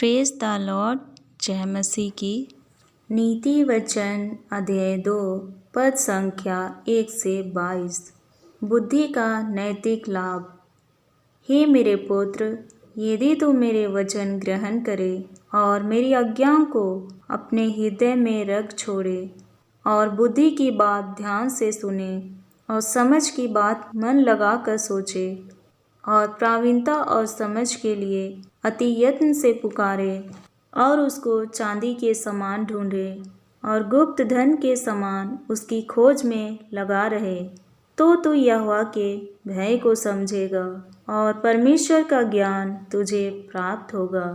Praise the Lord. जय मसीह की। नीति वचन अध्याय 2 पद संख्या 1 से 22। बुद्धि का नैतिक लाभ। हे मेरे पुत्र, यदि तू मेरे वचन ग्रहण करे और मेरी आज्ञाओं को अपने हृदय में रख छोड़े और बुद्धि की बात ध्यान से सुने और समझ की बात मन लगा कर सोचे और प्रावीणता और समझ के लिए अति यत्न से पुकारे और उसको चांदी के समान ढूंढे और गुप्त धन के समान उसकी खोज में लगा रहे, तो तू यहोवा के भय को समझेगा और परमेश्वर का ज्ञान तुझे प्राप्त होगा।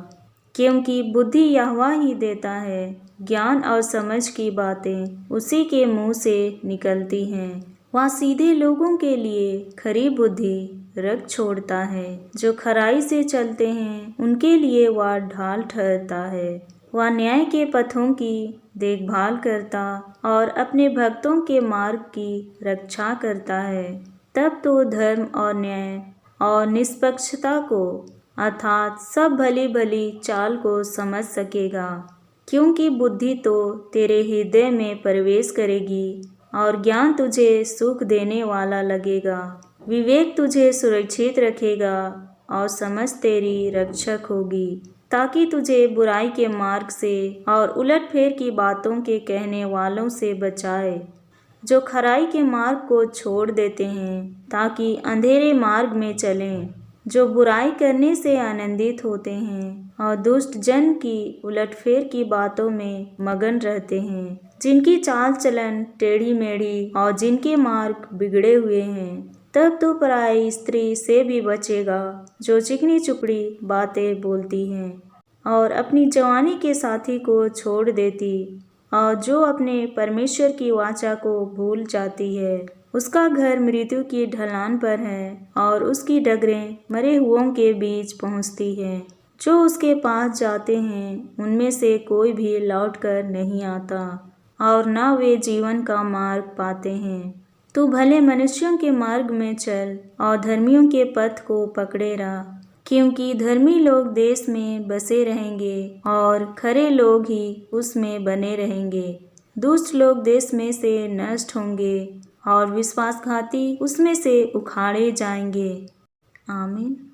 क्योंकि बुद्धि यहोवा ही देता है, ज्ञान और समझ की बातें उसी के मुंह से निकलती हैं। वह सीधे लोगों के लिए खरी बुद्धि रख छोड़ता है। जो खराई से चलते हैं उनके लिए वह ढाल ठहरता है। वह न्याय के पथों की देखभाल करता और अपने भक्तों के मार्ग की रक्षा करता है। तब तो धर्म और न्याय और निष्पक्षता को अर्थात सब भली भली चाल को समझ सकेगा। क्योंकि बुद्धि तो तेरे हृदय में प्रवेश करेगी और ज्ञान तुझे सुख देने वाला लगेगा। विवेक तुझे सुरक्षित रखेगा और समझ तेरी रक्षक होगी, ताकि तुझे बुराई के मार्ग से और उलटफेर की बातों के कहने वालों से बचाए, जो खराई के मार्ग को छोड़ देते हैं ताकि अंधेरे मार्ग में चलें, जो बुराई करने से आनंदित होते हैं और दुष्ट जन की उलटफेर की बातों में मगन रहते हैं, जिनकी चाल चलन टेढ़ी मेढ़ी और जिनके मार्ग बिगड़े हुए हैं। तब तो पराई स्त्री से भी बचेगा, जो चिकनी चुपड़ी बातें बोलती हैं और अपनी जवानी के साथी को छोड़ देती और जो अपने परमेश्वर की वाचा को भूल जाती है। उसका घर मृत्यु की ढलान पर है और उसकी डगरें मरे हुओं के बीच पहुँचती हैं। जो उसके पास जाते हैं उनमें से कोई भी लौट कर नहीं आता और न वे जीवन का मार्ग पाते हैं। तू भले मनुष्यों के मार्ग में चल और धर्मियों के पथ को पकड़े रह, क्योंकि धर्मी लोग देश में बसे रहेंगे और खरे लोग ही उसमें बने रहेंगे। दुष्ट लोग देश में से नष्ट होंगे और विश्वासघाती उसमें से उखाड़े जाएंगे। आमीन।